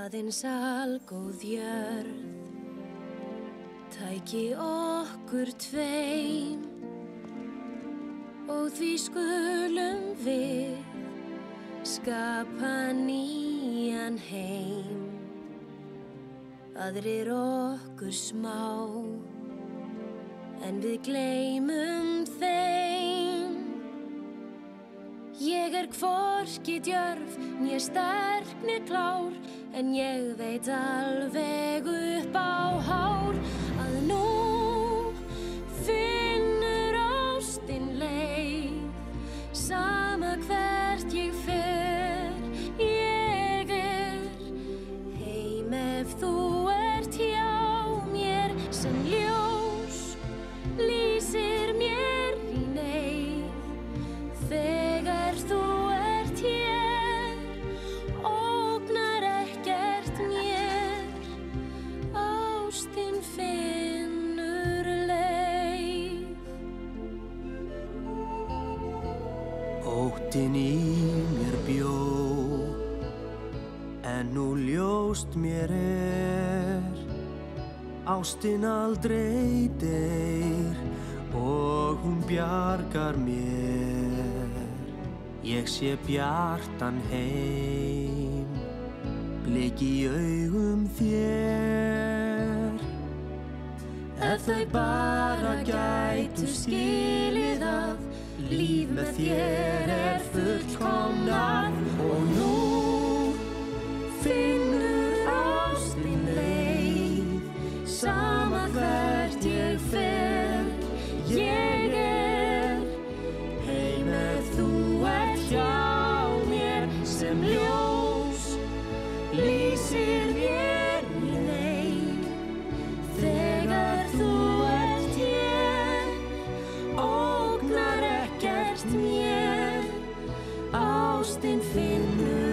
Aðeins algóð jörð tæki okkur tveim og því skulum við skapa nýjan heim. Aðrir okkur smá en við gleymum þeim. Ég hvorki djörf né sterk né klár, en ég veit alveg upp á hár að nú finnur ástin leið. Sama hvert ég fer, ég heim ef þú ert hjá mér sem ljós lýsir mér í neyð. Þegar þú ert hér, ógnar ekkert mér, ástin finnur leið. Óttinn í mér bjó, en nú ljóst mér ástin aldrei deyr og hún bjargar mér. Ég sé bjartan heim, blik í augum þér. Ef þau bara gætu skilið að líf með þér fullkomnað, og nú finnur ástin leið. Sama hvert ég fer, ég heim ef þú ert hjá mér sem ljós lýsir mér í neyð. Þegar þú ert hér, ógnar ekkert mér, ástin finnur